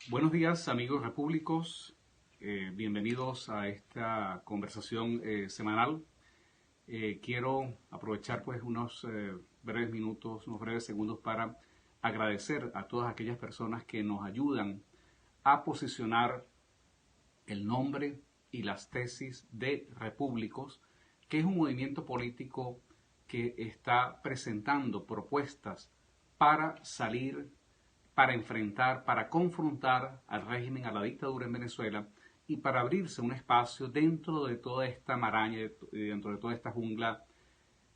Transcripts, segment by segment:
Buenos días, amigos repúblicos. Bienvenidos a esta conversación semanal. Quiero aprovechar pues unos breves minutos, unos breves segundos para agradecer a todas aquellas personas que nos ayudan a posicionar el nombre y las tesis de Repúblicos, que es un movimiento político que está presentando propuestas para salir, para enfrentar, para confrontar al régimen, a la dictadura en Venezuela y para abrirse un espacio dentro de toda esta maraña, dentro de toda esta jungla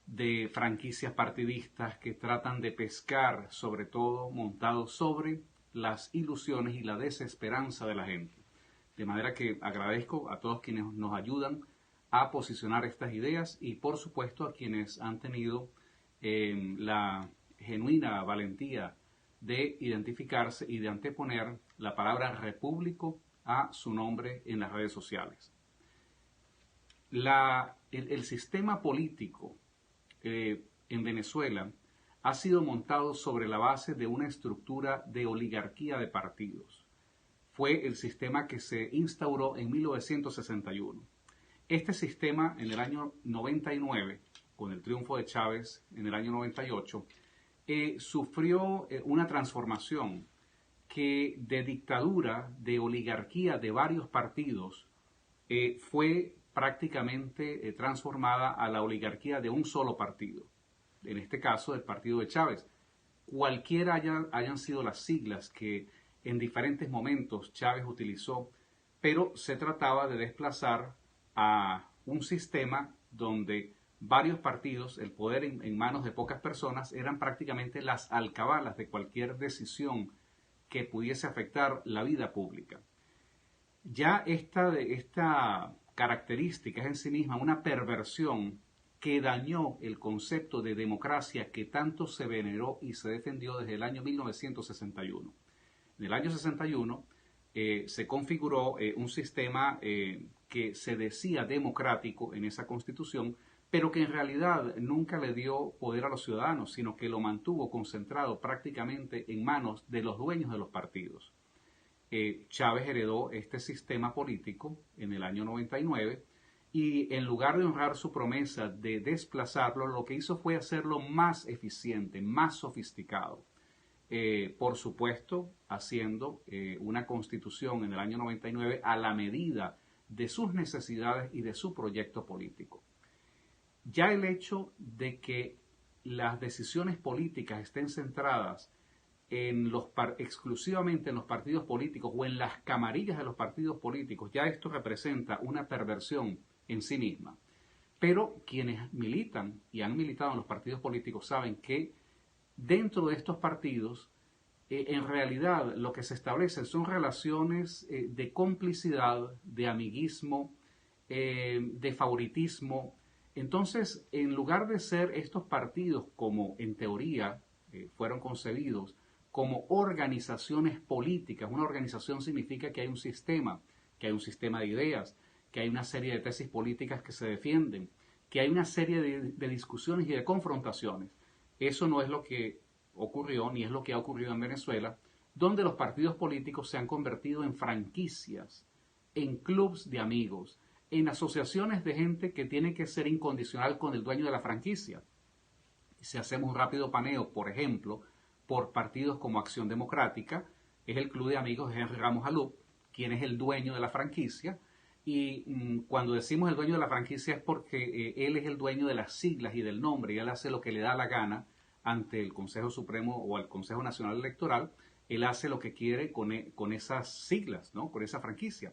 de franquicias partidistas que tratan de pescar, sobre todo montados sobre las ilusiones y la desesperanza de la gente. De manera que agradezco a todos quienes nos ayudan a posicionar estas ideas y por supuesto a quienes han tenido la genuina valentía de identificarse y de anteponer la palabra repúblico a su nombre en las redes sociales. El sistema político en Venezuela ha sido montado sobre la base de una estructura de oligarquía de partidos. Fue el sistema que se instauró en 1961. Este sistema en el año 99, con el triunfo de Chávez en el año 98, sufrió una transformación que de dictadura, de oligarquía de varios partidos, fue prácticamente transformada a la oligarquía de un solo partido, en este caso del partido de Chávez. Cualquiera hayan sido las siglas que en diferentes momentos Chávez utilizó, pero se trataba de desplazar a un sistema donde varios partidos, el poder en manos de pocas personas, eran prácticamente las alcabalas de cualquier decisión que pudiese afectar la vida pública. Ya esta característica es en sí misma una perversión que dañó el concepto de democracia que tanto se veneró y se defendió desde el año 1961. En el año 61 se configuró un sistema que se decía democrático en esa constitución, pero que en realidad nunca le dio poder a los ciudadanos, sino que lo mantuvo concentrado prácticamente en manos de los dueños de los partidos. Chávez heredó este sistema político en el año 99 y en lugar de honrar su promesa de desplazarlo, lo que hizo fue hacerlo más eficiente, más sofisticado. Por supuesto, haciendo una constitución en el año 99 a la medida de sus necesidades y de su proyecto político. Ya el hecho de que las decisiones políticas estén centradas exclusivamente en los partidos políticos o en las camarillas de los partidos políticos, ya esto representa una perversión en sí misma. Pero quienes militan y han militado en los partidos políticos saben que dentro de estos partidos, en realidad lo que se establecen son relaciones de complicidad, de amiguismo, de favoritismo. Entonces, en lugar de ser estos partidos como en teoría fueron concebidos como organizaciones políticas, una organización significa que hay un sistema de ideas, que hay una serie de tesis políticas que se defienden, que hay una serie de discusiones y de confrontaciones. Eso no es lo que ocurrió, ni es lo que ha ocurrido en Venezuela, donde los partidos políticos se han convertido en franquicias, en clubs de amigos, en asociaciones de gente que tiene que ser incondicional con el dueño de la franquicia. Si hacemos un rápido paneo, por ejemplo, por partidos como Acción Democrática, es el club de amigos de Henry Ramos Alup, quien es el dueño de la franquicia, y cuando decimos el dueño de la franquicia es porque él es el dueño de las siglas y del nombre, y él hace lo que le da la gana ante el Consejo Supremo o al Consejo Nacional Electoral. Él hace lo que quiere con esas siglas, ¿no? Con esa franquicia.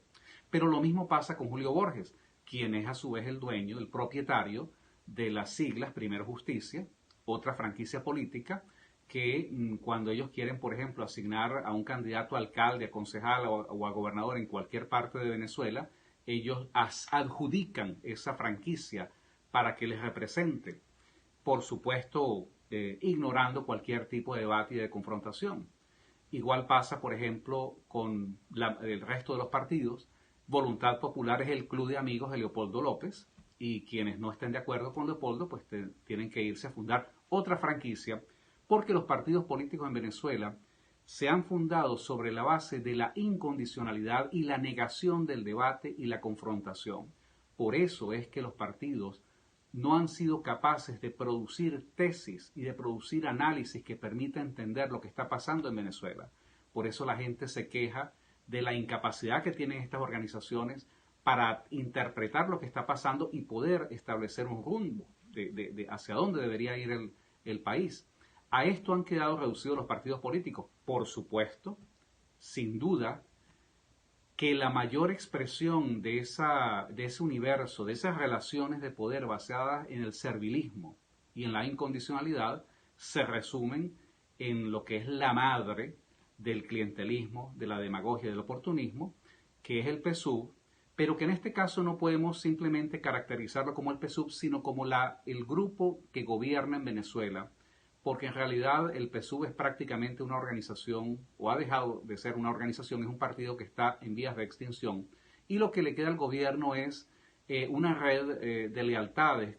Pero lo mismo pasa con Julio Borges, quien es a su vez el dueño, el propietario de las siglas Primero Justicia, otra franquicia política, que cuando ellos quieren, por ejemplo, asignar a un candidato a alcalde, a concejal o a gobernador en cualquier parte de Venezuela, ellos adjudican esa franquicia para que les represente, por supuesto, ignorando cualquier tipo de debate y de confrontación. Igual pasa, por ejemplo, con el resto de los partidos. Voluntad Popular es el club de amigos de Leopoldo López, y quienes no estén de acuerdo con Leopoldo pues tienen que irse a fundar otra franquicia, porque los partidos políticos en Venezuela se han fundado sobre la base de la incondicionalidad y la negación del debate y la confrontación. Por eso es que los partidos no han sido capaces de producir tesis y de producir análisis que permita entender lo que está pasando en Venezuela. Por eso la gente se queja de la incapacidad que tienen estas organizaciones para interpretar lo que está pasando y poder establecer un rumbo de hacia dónde debería ir el país. A esto han quedado reducidos los partidos políticos. Por supuesto, sin duda, que la mayor expresión de ese universo, de esas relaciones de poder basadas en el servilismo y en la incondicionalidad, se resumen en lo que es la madre del clientelismo, de la demagogia y del oportunismo, que es el PSUV, pero que en este caso no podemos simplemente caracterizarlo como el PSUV, sino como el grupo que gobierna en Venezuela, porque en realidad el PSUV es prácticamente una organización, o ha dejado de ser una organización, es un partido que está en vías de extinción, y lo que le queda al gobierno es una red de lealtades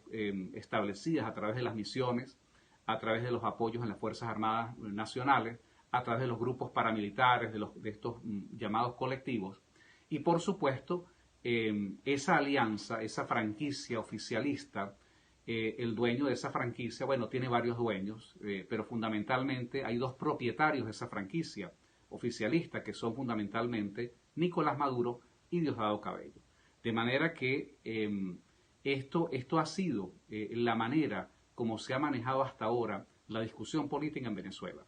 establecidas a través de las misiones, a través de los apoyos en las Fuerzas Armadas Nacionales, a través de los grupos paramilitares, de estos llamados colectivos, y por supuesto esa alianza, esa franquicia oficialista, el dueño de esa franquicia, bueno, tiene varios dueños, pero fundamentalmente hay dos propietarios de esa franquicia oficialista, que son fundamentalmente Nicolás Maduro y Diosdado Cabello. De manera que esto ha sido la manera como se ha manejado hasta ahora la discusión política en Venezuela.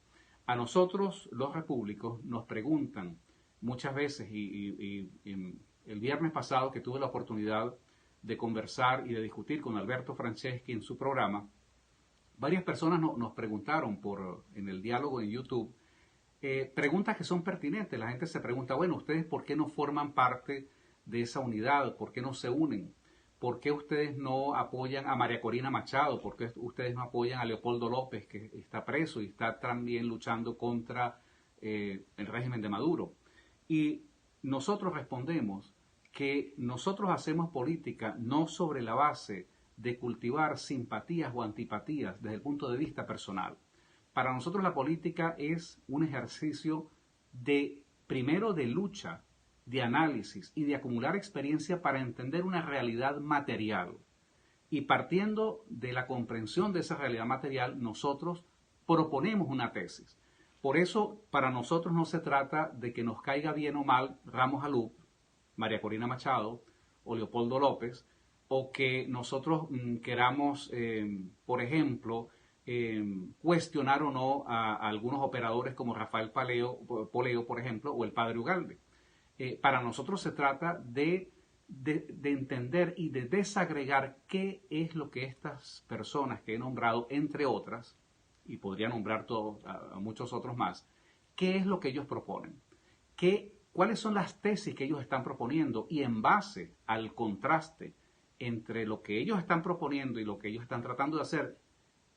A nosotros, los repúblicos, nos preguntan muchas veces, y el viernes pasado que tuve la oportunidad de conversar y de discutir con Alberto Franceschi en su programa, varias personas nos preguntaron en el diálogo en YouTube preguntas que son pertinentes. La gente se pregunta, bueno, ¿ustedes por qué no forman parte de esa unidad? ¿Por qué no se unen? ¿Por qué ustedes no apoyan a María Corina Machado? ¿Por qué ustedes no apoyan a Leopoldo López, que está preso y está también luchando contra el régimen de Maduro? Y nosotros respondemos que nosotros hacemos política no sobre la base de cultivar simpatías o antipatías desde el punto de vista personal. Para nosotros la política es un ejercicio primero de lucha, de análisis y de acumular experiencia para entender una realidad material. Y partiendo de la comprensión de esa realidad material, nosotros proponemos una tesis. Por eso, para nosotros no se trata de que nos caiga bien o mal Ramos Alup, María Corina Machado o Leopoldo López, o que nosotros queramos, por ejemplo, cuestionar o no a algunos operadores como Rafael Poleo, por ejemplo, o el padre Ugalde. Para nosotros se trata de entender y de desagregar qué es lo que estas personas que he nombrado, entre otras, y podría nombrar a muchos otros más, qué es lo que ellos proponen, cuáles son las tesis que ellos están proponiendo, y en base al contraste entre lo que ellos están proponiendo y lo que ellos están tratando de hacer,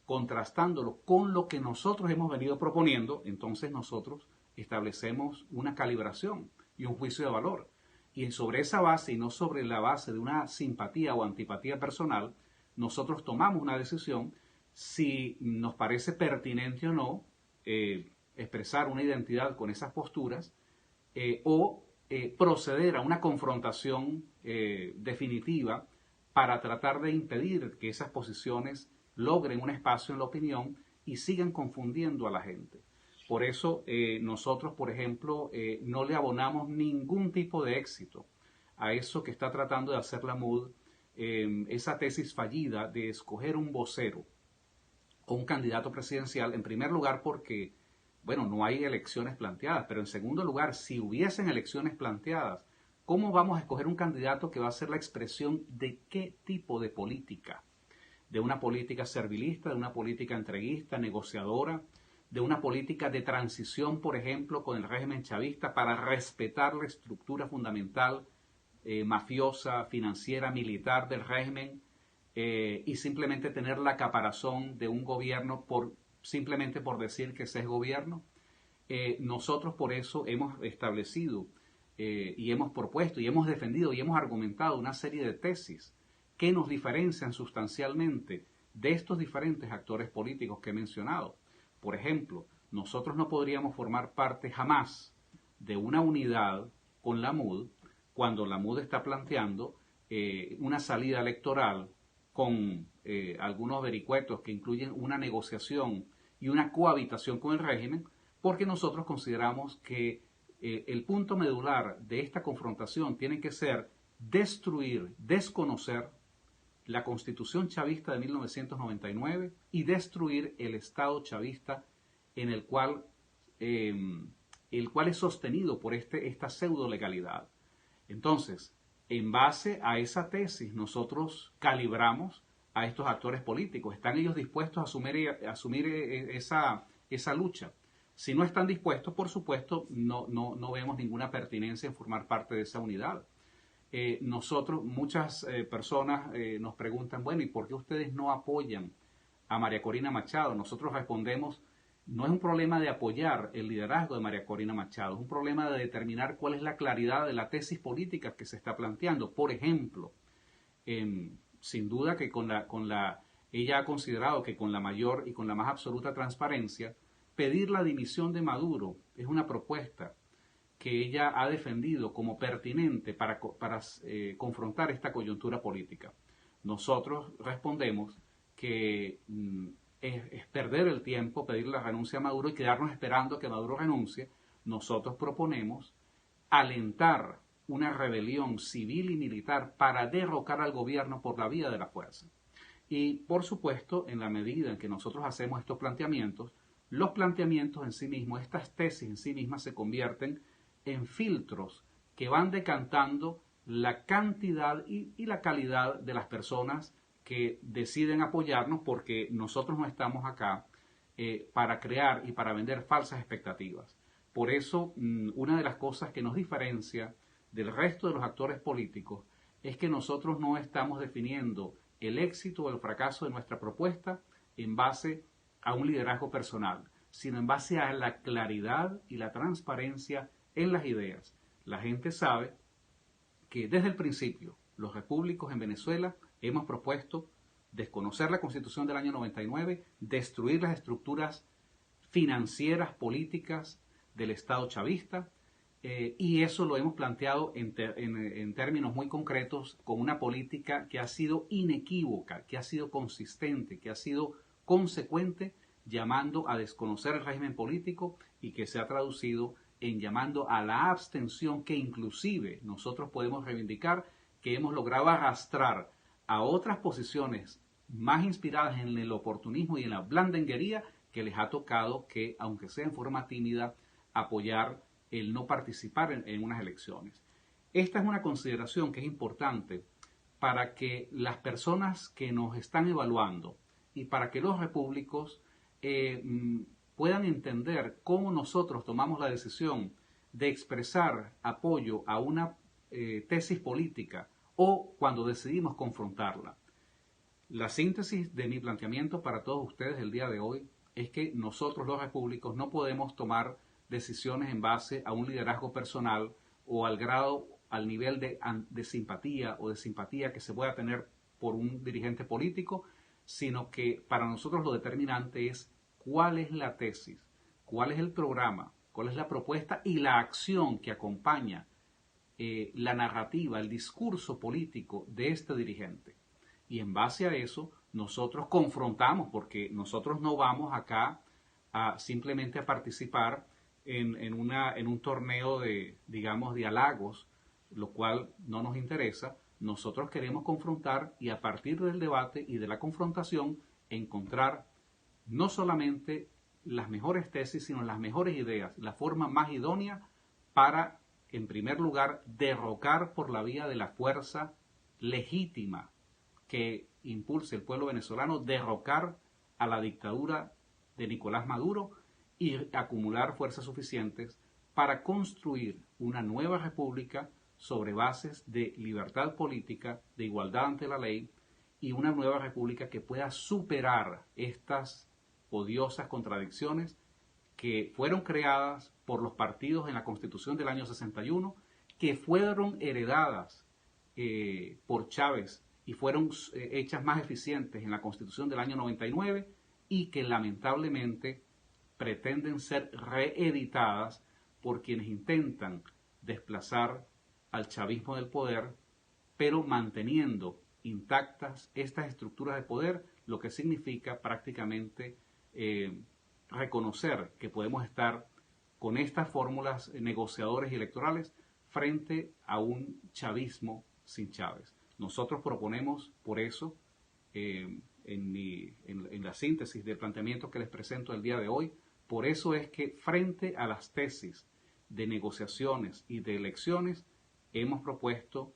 contrastándolo con lo que nosotros hemos venido proponiendo, entonces nosotros establecemos una calibración y un juicio de valor. Y sobre esa base, y no sobre la base de una simpatía o antipatía personal, nosotros tomamos una decisión si nos parece pertinente o no expresar una identidad con esas posturas, o proceder a una confrontación definitiva para tratar de impedir que esas posiciones logren un espacio en la opinión y sigan confundiendo a la gente. Por eso nosotros, por ejemplo, no le abonamos ningún tipo de éxito a eso que está tratando de hacer la MUD, esa tesis fallida de escoger un vocero o un candidato presidencial, en primer lugar porque, bueno, no hay elecciones planteadas, pero en segundo lugar, si hubiesen elecciones planteadas, ¿cómo vamos a escoger un candidato que va a ser la expresión de qué tipo de política? De una política servilista, de una política entreguista, negociadora, de una política de transición, por ejemplo, con el régimen chavista para respetar la estructura fundamental mafiosa, financiera, militar del régimen, y simplemente tener la caparazón de un gobierno simplemente por decir que ese es gobierno. Nosotros por eso hemos establecido y hemos propuesto y hemos defendido y hemos argumentado una serie de tesis que nos diferencian sustancialmente de estos diferentes actores políticos que he mencionado. Por ejemplo, nosotros no podríamos formar parte jamás de una unidad con la MUD cuando la MUD está planteando una salida electoral con algunos vericuetos que incluyen una negociación y una cohabitación con el régimen, porque nosotros consideramos que el punto medular de esta confrontación tiene que ser destruir, desconocer la Constitución chavista de 1999 y destruir el Estado chavista en el cual es sostenido por esta pseudo legalidad. Entonces, en base a esa tesis, nosotros calibramos a estos actores políticos. ¿Están ellos dispuestos a asumir esa lucha? Si no están dispuestos, por supuesto, no vemos ninguna pertinencia en formar parte de esa unidad. Muchas personas nos preguntan, bueno, ¿y por qué ustedes no apoyan a María Corina Machado? Nosotros respondemos, no es un problema de apoyar el liderazgo de María Corina Machado, es un problema de determinar cuál es la claridad de la tesis política que se está planteando. Por ejemplo, sin duda que ella ha considerado que con la mayor y con la más absoluta transparencia, pedir la dimisión de Maduro es una propuesta que ella ha defendido como pertinente para confrontar esta coyuntura política. Nosotros respondemos que es perder el tiempo pedir la renuncia a Maduro y quedarnos esperando que Maduro renuncie. Nosotros proponemos alentar una rebelión civil y militar para derrocar al gobierno por la vía de la fuerza. Y, por supuesto, en la medida en que nosotros hacemos estos planteamientos, los planteamientos en sí mismos, estas tesis en sí mismas se convierten en filtros que van decantando la cantidad y la calidad de las personas que deciden apoyarnos, porque nosotros no estamos acá para crear y para vender falsas expectativas. Por eso, una de las cosas que nos diferencia del resto de los actores políticos es que nosotros no estamos definiendo el éxito o el fracaso de nuestra propuesta en base a un liderazgo personal, sino en base a la claridad y la transparencia en las ideas. La gente sabe que desde el principio los repúblicos en Venezuela hemos propuesto desconocer la Constitución del año 99, destruir las estructuras financieras, políticas del Estado chavista, y eso lo hemos planteado en términos muy concretos con una política que ha sido inequívoca, que ha sido consistente, que ha sido consecuente, llamando a desconocer el régimen político y que se ha traducido en llamando a la abstención, que inclusive nosotros podemos reivindicar que hemos logrado arrastrar a otras posiciones más inspiradas en el oportunismo y en la blandenguería, que les ha tocado que, aunque sea en forma tímida, apoyar el no participar en unas elecciones. Esta es una consideración que es importante para que las personas que nos están evaluando y para que los repúblicos puedan entender cómo nosotros tomamos la decisión de expresar apoyo a una tesis política o cuando decidimos confrontarla. La síntesis de mi planteamiento para todos ustedes el día de hoy es que nosotros los repúblicos no podemos tomar decisiones en base a un liderazgo personal o al nivel de simpatía o de simpatía que se pueda tener por un dirigente político, sino que para nosotros lo determinante es cuál es la tesis, cuál es el programa, cuál es la propuesta y la acción que acompaña la narrativa, el discurso político de este dirigente. Y en base a eso nosotros confrontamos, porque nosotros no vamos acá simplemente a participar en un torneo de halagos, lo cual no nos interesa. Nosotros queremos confrontar y a partir del debate y de la confrontación encontrar no solamente las mejores tesis, sino las mejores ideas, la forma más idónea para, en primer lugar, derrocar por la vía de la fuerza legítima que impulse el pueblo venezolano, derrocar a la dictadura de Nicolás Maduro y acumular fuerzas suficientes para construir una nueva república sobre bases de libertad política, de igualdad ante la ley, y una nueva república que pueda superar estas odiosas contradicciones que fueron creadas por los partidos en la Constitución del año 61, que fueron heredadas por Chávez y fueron hechas más eficientes en la Constitución del año 99 y que lamentablemente pretenden ser reeditadas por quienes intentan desplazar al chavismo del poder, pero manteniendo intactas estas estructuras de poder, lo que significa prácticamente reconocer que podemos estar con estas fórmulas negociadores y electorales frente a un chavismo sin Chávez. Nosotros proponemos, por eso, en la síntesis del planteamiento que les presento el día de hoy, por eso es que frente a las tesis de negociaciones y de elecciones, hemos propuesto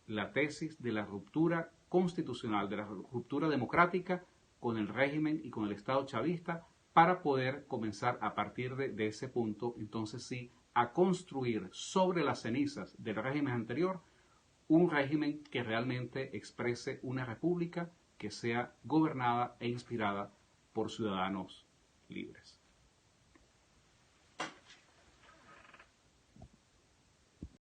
la tesis de la ruptura constitucional, de la ruptura democrática con el régimen y con el Estado chavista, para poder comenzar a partir de ese punto, entonces sí, a construir sobre las cenizas del régimen anterior un régimen que realmente exprese una república que sea gobernada e inspirada por ciudadanos libres.